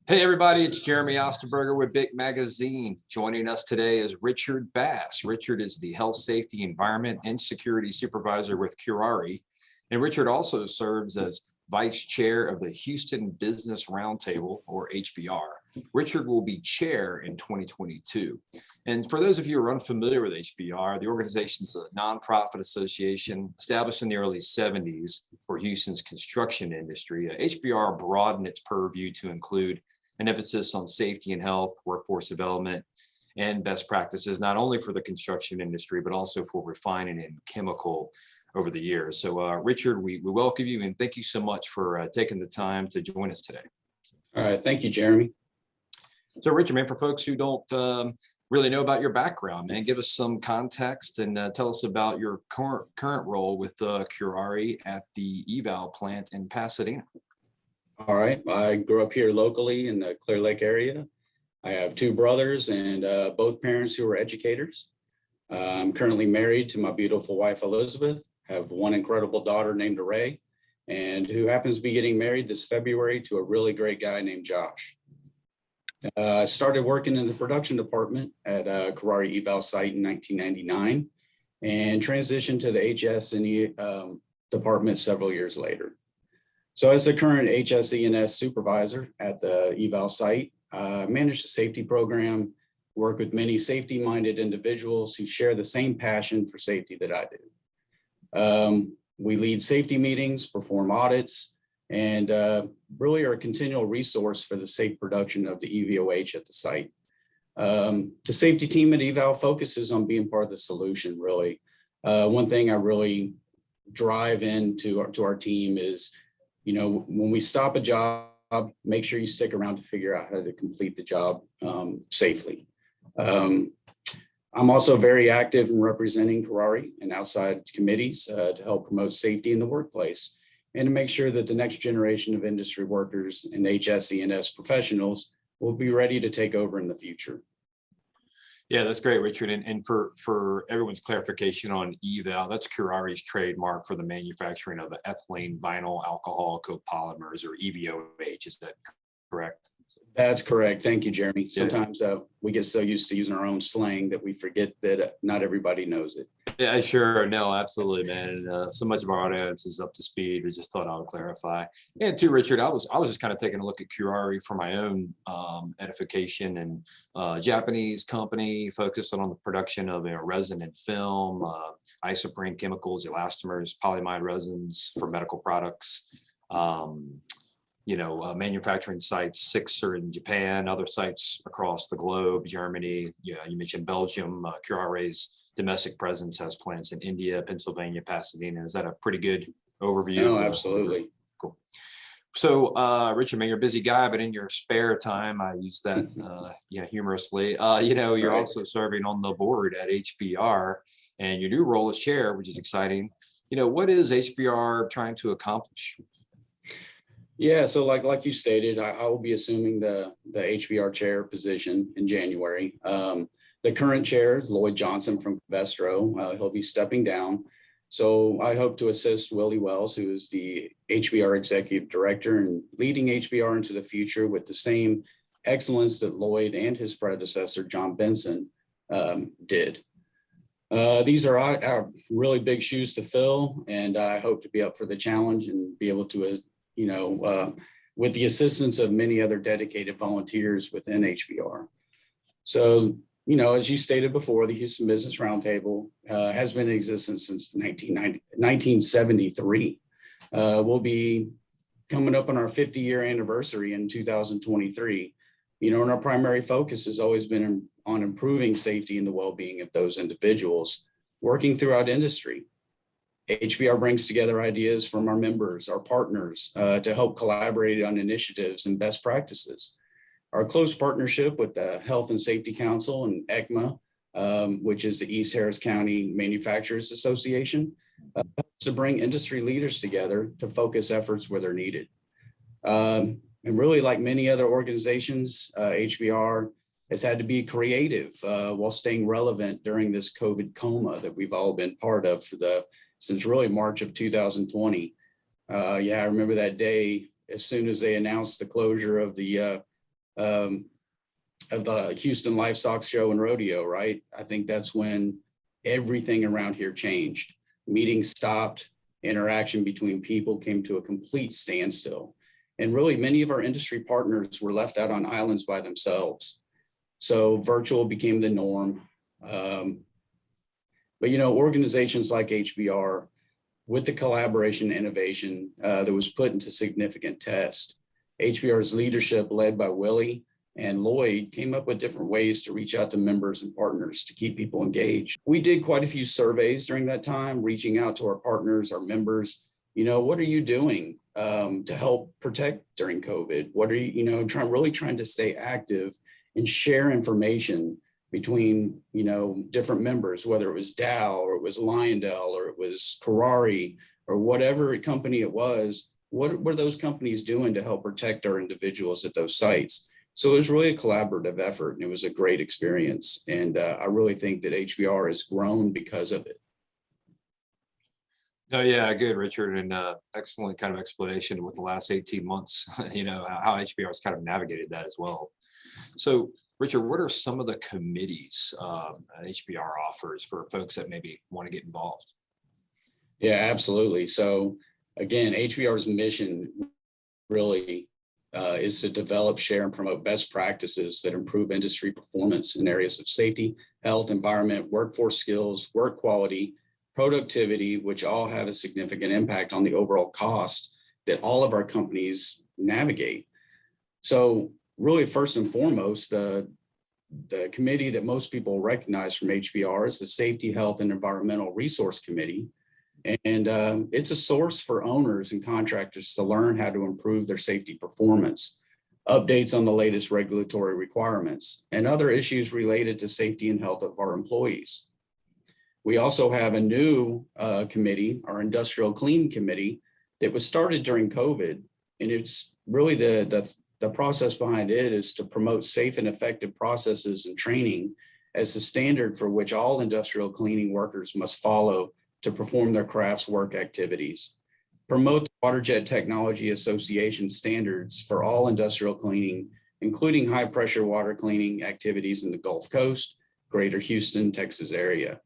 Hey everybody, it's Jeremy Osterberger with BIC Magazine. Joining us today is Richard Bass. Richard is the Health, Safety, Environment, and Security Supervisor with Kuraray. And Richard also serves as Vice Chair of the Houston Business Roundtable, or HBR. Richard will be chair in 2022. And for those of you who are unfamiliar with HBR, the organization is a nonprofit association established in the early 70s for Houston's construction industry. HBR broadened its purview to include an emphasis on safety and health, workforce development, and best practices, not only for the construction industry, but also for refining and chemical over the years. So Richard, we welcome you and thank you so much for taking the time to join us today. All right, thank you, Jeremy. So Richard, man, for folks who don't really know about your background, man, give us some context and tell us about your current role with Kuraray at the eval plant in Pasadena. All right, I grew up here locally in the Clear Lake area. I have two brothers and both parents who are educators. I'm currently married to my beautiful wife, Elizabeth. I have one incredible daughter named Ray, and who happens to be getting married this February to a really great guy named Josh. I started working in the production department at Kuraray eval site in 1999 and transitioned to the HSE department several years later. So as the current HSE Supervisor at the eval site, I manage the safety program, work with many safety-minded individuals who share the same passion for safety that I do. We lead safety meetings, perform audits, and really are a continual resource for the safe production of the EVOH at the site. The safety team at eval focuses on being part of the solution, really. One thing I really drive into our team is, you know, when we stop a job, make sure you stick around to figure out how to complete the job safely. I'm also very active in representing Kuraray and outside committees to help promote safety in the workplace and to make sure that the next generation of industry workers and HSE professionals will be ready to take over in the future. Yeah, that's great, Richard. And for everyone's clarification on eval, that's Kuraray's trademark for the manufacturing of the ethylene vinyl alcohol copolymers, or EVOH. Is that correct? That's correct. Thank you, Jeremy. Sometimes we get so used to using our own slang that we forget that not everybody knows it. Yeah, sure. No, absolutely, man. And so much of our audience is up to speed. We just thought I would clarify. And too, Richard, I was just kind of taking a look at Kuraray for my own edification, and Japanese company focused on the production of resin and film, isoprene chemicals, elastomers, polyamide resins for medical products. Manufacturing sites, 6 are in Japan, other sites across the globe, Germany. Yeah, you mentioned Belgium. Kuraray's domestic presence has plants in India, Pennsylvania, Pasadena. Is that a pretty good overview? No, absolutely. Cool. So, Richard, man, you're a busy guy, but in your spare time, I use that, humorously. You're Right. also serving on the board at HBR, and your new role as chair, which is exciting. What is HBR trying to accomplish? Yeah, so like you stated, I will be assuming the HBR chair position in January. The current chair, Lloyd Johnson from Vestro, he'll be stepping down. So I hope to assist Willie Wells, who is the HBR Executive Director, and leading HBR into the future with the same excellence that Lloyd and his predecessor, John Benson, did. These are our really big shoes to fill, and I hope to be up for the challenge and be able to with the assistance of many other dedicated volunteers within HBR. So, as you stated before, the Houston Business Roundtable has been in existence since 1973. We'll be coming up on our 50-year anniversary in 2023. And our primary focus has always been on improving safety and the well-being of those individuals working throughout industry. HBR brings together ideas from our members, our partners, to help collaborate on initiatives and best practices. Our close partnership with the Health and Safety Council and ECMA, which is the East Harris County Manufacturers Association, helps to bring industry leaders together to focus efforts where they're needed. And really, like many other organizations, HBR has had to be creative while staying relevant during this COVID coma that we've all been part of since really March of 2020. I remember that day as soon as they announced the closure of the of the Houston Livestock Show and Rodeo, right? I think that's when everything around here changed. Meetings stopped, interaction between people came to a complete standstill. And really many of our industry partners were left out on islands by themselves. So virtual became the norm. But organizations like HBR, with the collaboration and innovation that was put into significant test, HBR's leadership led by Willie and Lloyd came up with different ways to reach out to members and partners to keep people engaged. We did quite a few surveys during that time, reaching out to our partners, our members. What are you doing to help protect during COVID? What are you, really trying to stay active and share information between, different members, whether it was Dow or it was Lyondell or it was Kuraray or whatever company it was. What were those companies doing to help protect our individuals at those sites? So it was really a collaborative effort, and it was a great experience. And I really think that HBR has grown because of it. No, yeah, good, Richard, and excellent kind of explanation with the last 18 months, how HBR has kind of navigated that as well. So, Richard, what are some of the committees HBR offers for folks that maybe want to get involved? Yeah, absolutely. So again, HBR's mission really is to develop, share, and promote best practices that improve industry performance in areas of safety, health, environment, workforce skills, work quality, productivity, which all have a significant impact on the overall cost that all of our companies navigate. So really, first and foremost, the committee that most people recognize from HBR is the Safety, Health, and Environmental Resource Committee. And it's a source for owners and contractors to learn how to improve their safety performance, updates on the latest regulatory requirements, and other issues related to safety and health of our employees. We also have a new committee, our Industrial Clean Committee, that was started during COVID. And it's really the process behind it is to promote safe and effective processes and training as the standard for which all industrial cleaning workers must follow to perform their crafts work activities. Promote the Water Jet Technology Association standards for all industrial cleaning, including high pressure water cleaning activities in the Gulf Coast, Greater Houston, Texas area.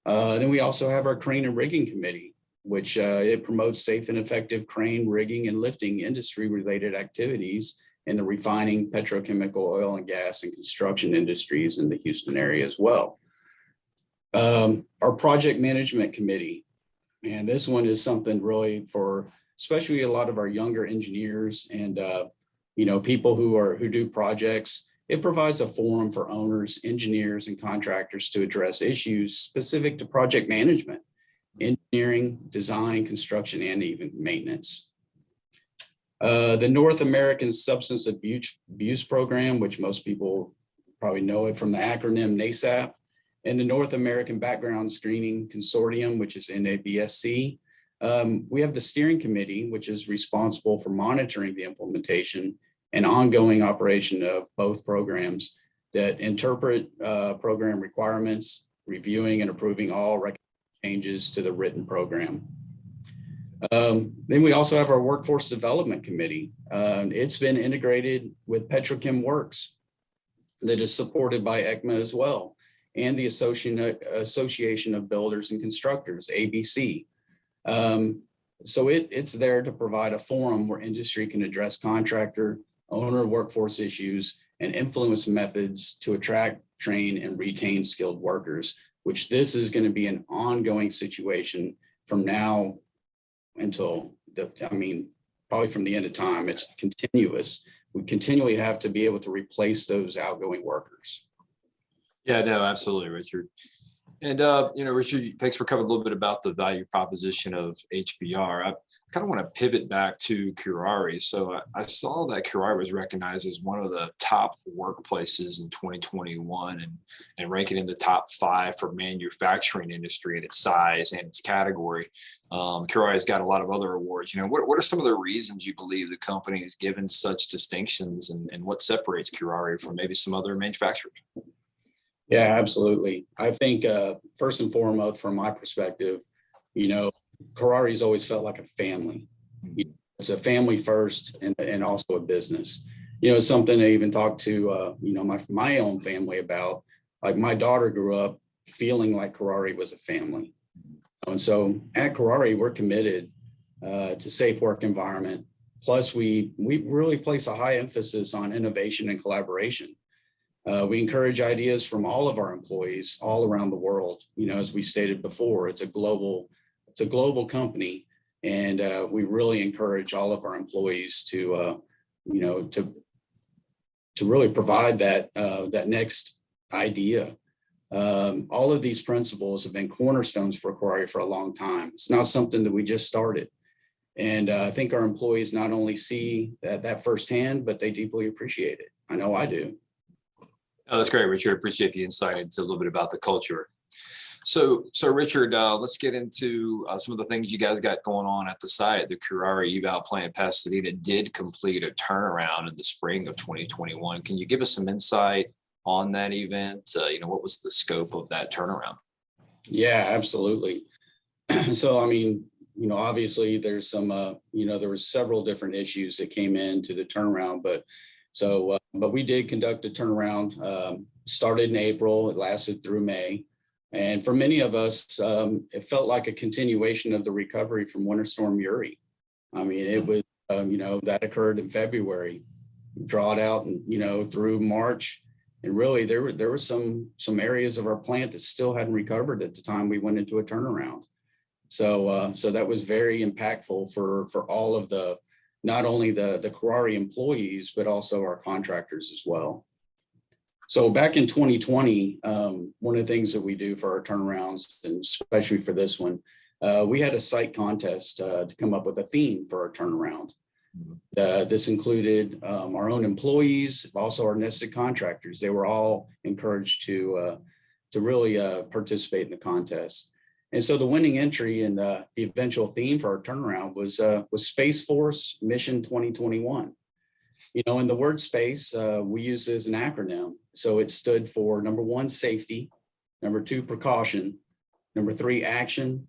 Then we also have our Crane and Rigging Committee, which it promotes safe and effective crane, rigging, and lifting industry-related activities in the refining, petrochemical, oil and gas, and construction industries in the Houston area as well. Our Project Management Committee, and this one is something really for especially a lot of our younger engineers and people who do projects. It provides a forum for owners, engineers, and contractors to address issues specific to project management, engineering, design, construction, and even maintenance. The North American Substance Abuse Program, which most people probably know it from the acronym NASAP, and the North American Background Screening Consortium, which is NABSC. We have the Steering Committee, which is responsible for monitoring the implementation and ongoing operation of both programs that interpret program requirements, reviewing and approving all changes to the written program. Then we also have our Workforce Development Committee. It's been integrated with Petrochem Works that is supported by ECMA as well, and the Association of Builders and Constructors, ABC. So it's there to provide a forum where industry can address contractor, owner workforce issues and influence methods to attract, train, and retain skilled workers, which this is going to be an ongoing situation from now until, probably from the end of time. It's continuous. We continually have to be able to replace those outgoing workers. Yeah, no, absolutely, Richard. And, Richard, thanks for covering a little bit about the value proposition of HBR. I kind of want to pivot back to Kuraray. So I saw that Kuraray was recognized as one of the top workplaces in 2021 and ranking in the top 5 for manufacturing industry in its size and its category. Kuraray has got a lot of other awards. What are some of the reasons you believe the company is given such distinctions, and what separates Kuraray from maybe some other manufacturers? Yeah, absolutely. I think first and foremost, from my perspective, Kuraray's always felt like a family. It's a family first and also a business. something I even talked to, my own family about. Like my daughter grew up feeling like Kuraray was a family. And so at Kuraray, we're committed to safe work environment. Plus, we really place a high emphasis on innovation and collaboration. We encourage ideas from all of our employees all around the world. As we stated before, it's a global company, and we really encourage all of our employees to really provide that next idea. All of these principles have been cornerstones for Kuraray for a long time. It's not something that we just started. And I think our employees not only see that firsthand, but they deeply appreciate it. I know I do. Oh, that's great, Richard. Appreciate the insight into a little bit about the culture. So Richard, let's get into some of the things you guys got going on at the site. The Kuraray Eval Plant Pasadena did complete a turnaround in the spring of 2021. Can you give us some insight on that event? What was the scope of that turnaround? Yeah, absolutely. So, obviously there's some, there were several different issues that came into the turnaround, but we did conduct a turnaround, started in April, it lasted through May. And for many of us, it felt like a continuation of the recovery from Winter Storm Uri. It was, that occurred in February, draw it out, and, through March. And really there were some areas of our plant that still hadn't recovered at the time we went into a turnaround. So that was very impactful for all of not only the Kuraray employees, but also our contractors as well. So back in 2020, one of the things that we do for our turnarounds, and especially for this one, we had a site contest to come up with a theme for our turnaround. This included our own employees, also our nested contractors. They were all encouraged to really participate in the contest. And so the winning entry and the eventual theme for our turnaround was Space Force Mission 2021. In the word space, we use it as an acronym. So it stood for number 1, safety, number 2, precaution, number 3, action,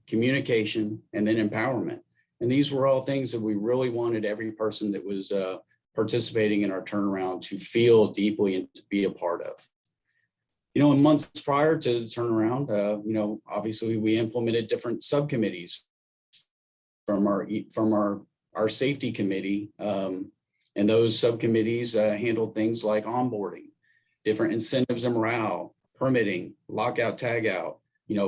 communication, and then empowerment. And these were all things that we really wanted every person that was participating in our turnaround to feel deeply and to be a part of. In months prior to the turnaround, obviously we implemented different subcommittees from our safety committee. And those subcommittees handled things like onboarding, different incentives and morale, permitting, lockout, tagout,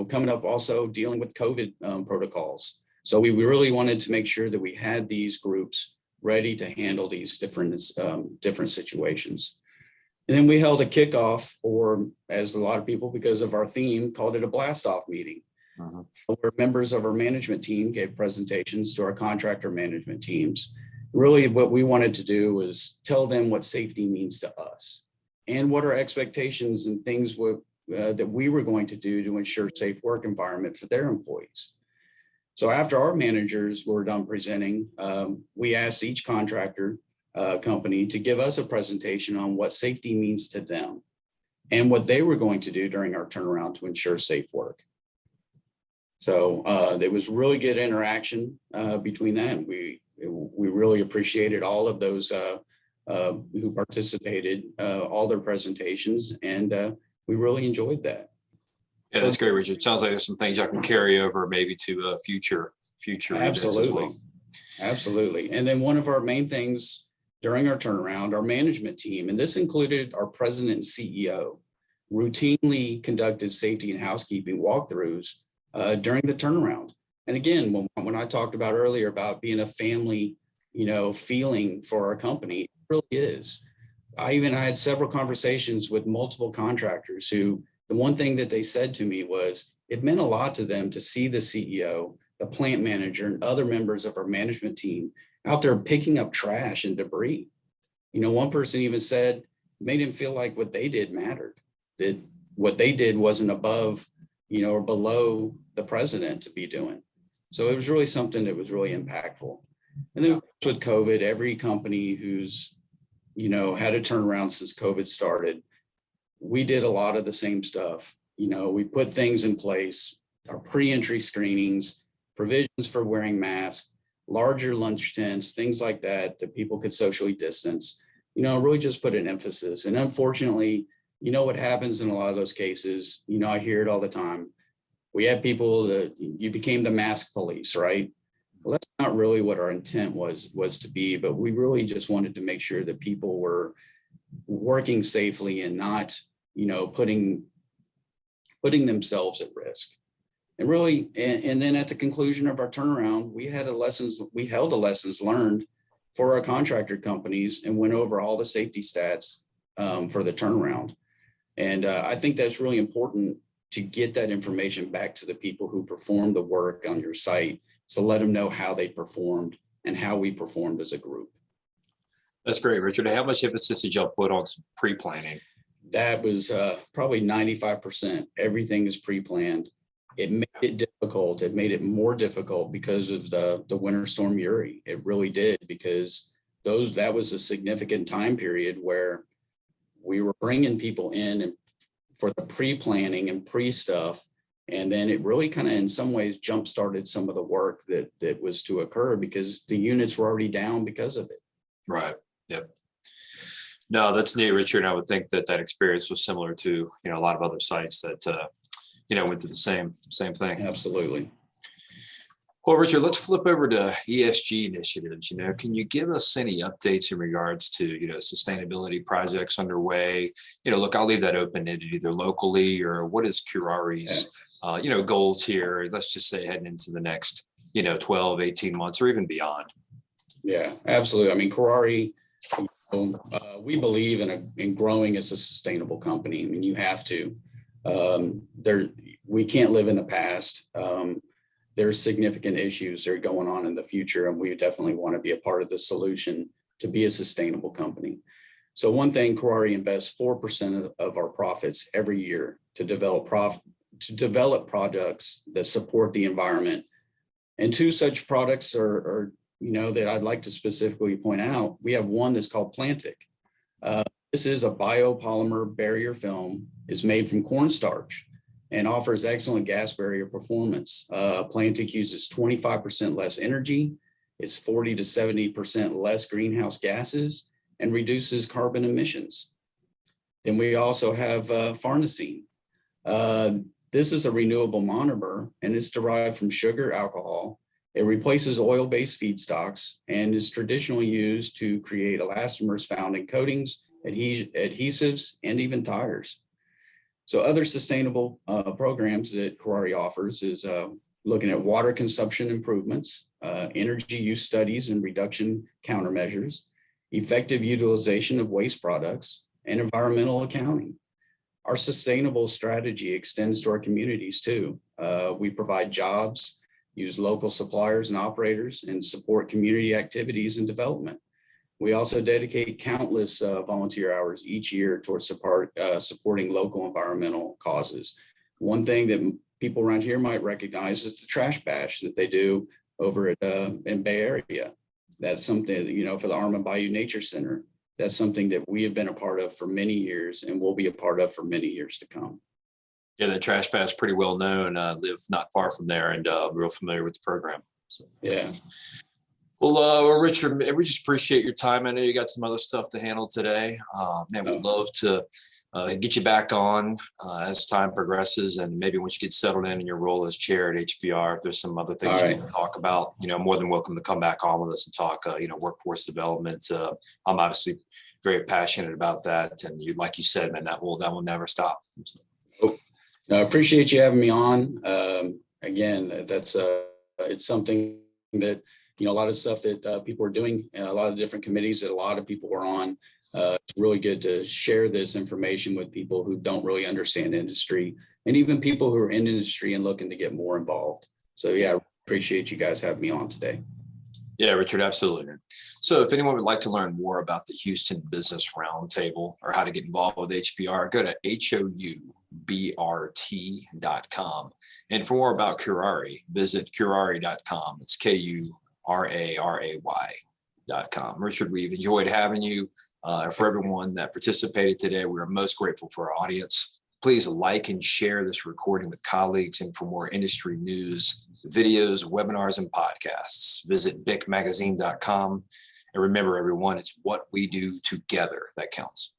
coming up also dealing with COVID protocols. So we really wanted to make sure that we had these groups ready to handle these different situations. And then we held a kickoff, or as a lot of people, because of our theme, called it a blast-off meeting, where members of our management team gave presentations to our contractor management teams. Really what we wanted to do was tell them what safety means to us and what our expectations and things that we were going to do to ensure safe work environment for their employees. So after our managers were done presenting, we asked each contractor company to give us a presentation on what safety means to them and what they were going to do during our turnaround to ensure safe work. So there was really good interaction between that. We really appreciated all of those who participated, all their presentations, and we really enjoyed that. Yeah, that's great, Richard. Sounds like there's some things I can carry over maybe to future events as well. Absolutely. And then one of our main things during our turnaround, our management team, and this included our president and CEO, routinely conducted safety and housekeeping walkthroughs during the turnaround. And again, when I talked about earlier about being a family, feeling for our company, it really is. I had several conversations with multiple contractors who, the one thing that they said to me was, it meant a lot to them to see the CEO, the plant manager, and other members of our management team out there picking up trash and debris. One person even said, it made him feel like what they did mattered, that what they did wasn't above, or below the president to be doing. So it was really something that was really impactful. And then with COVID, every company who's, had a turnaround since COVID started, we did a lot of the same stuff. We put things in place, our pre-entry screenings, provisions for wearing masks, larger lunch tents, things like that, that people could socially distance. really just put an emphasis. And unfortunately, what happens in a lot of those cases, I hear it all the time. We have people that you became the mask police, right? Well, that's not really what our intent was to be, but we really just wanted to make sure that people were working safely and not, putting themselves at risk. And really, and then at the conclusion of our turnaround, we held a lessons learned for our contractor companies and went over all the safety stats for the turnaround. And I think that's really important to get that information back to the people who performed the work on your site. So let them know how they performed and how we performed as a group. That's great, Richard. How much emphasis did y'all put on some pre-planning? That was probably 95%. Everything is pre-planned. It made it difficult. It made it more difficult because of the winter storm Uri. It really did, because that was a significant time period where we were bringing people in and for the pre-planning and pre-stuff. And then it really kind of in some ways jump-started some of the work that was to occur because the units were already down because of it. Right. Yep. No, that's neat, Richard. I would think that experience was similar to, a lot of other sites that, went through the same thing. Absolutely. Well, Richard, let's flip over to ESG initiatives. Can you give us any updates in regards to, sustainability projects underway? Look, I'll leave that open-ended either locally or what is Kuraray's, goals here? Let's just say heading into the next, 12, 18 months or even beyond. Yeah, absolutely. I mean, Kuraray, we believe in growing as a sustainable company. I mean, you have to. We can't live in the past. There's significant issues that are going on in the future, and we definitely want to be a part of the solution to be a sustainable company. So one thing, Kuraray invests 4% of our profits every year to develop products that support the environment. And two such products are that I'd like to specifically point out. We have one that's called Plantic. This is a biopolymer barrier film. It's made from cornstarch and offers excellent gas barrier performance. Plantic uses 25% less energy, is 40 to 70% less greenhouse gases, and reduces carbon emissions. Then we also have farnesene. This is a renewable monomer, and it's derived from sugar alcohol. It replaces oil-based feedstocks and is traditionally used to create elastomers found in coatings, adhesives, and even tires. So other sustainable programs that Kuraray offers is looking at water consumption improvements, energy use studies and reduction countermeasures, effective utilization of waste products, and environmental accounting. Our sustainable strategy extends to our communities too. We provide jobs, use local suppliers and operators, and support community activities and development. We also dedicate countless volunteer hours each year towards supporting local environmental causes. One thing that people around here might recognize is the trash bash that they do over at in Bay Area. That's something, for the Armand Bayou Nature Center, that's something that we have been a part of for many years and will be a part of for many years to come. Yeah, the trash bash is pretty well known. Live not far from there and real familiar with the program. So. Yeah. Well, Richard, we just appreciate your time. I know you got some other stuff to handle today. Man, we'd love to get you back on as time progresses, and maybe once you get settled in your role as chair at HBR, if there's some other things you want to talk about, more than welcome to come back on with us and talk, workforce development. I'm obviously very passionate about that, and like you said, man, that will never stop. I appreciate you having me on. Again, that's it's something that. A lot of stuff that people are doing, a lot of different committees that a lot of people are on. It's really good to share this information with people who don't really understand industry, and even people who are in industry and looking to get more involved. So yeah, I appreciate you guys having me on today. Yeah, Richard, absolutely. So if anyone would like to learn more about the Houston Business Roundtable or how to get involved with HBR, go to HOUBRT.com. And for more about Kuraray, visit Kuraray.com. It's KURARAY.com. Richard, we've enjoyed having you. For everyone that participated today, we are most grateful for our audience. Please like and share this recording with colleagues. And for more industry news, videos, webinars, and podcasts, visit BICmagazine.com. And remember, everyone, it's what we do together that counts.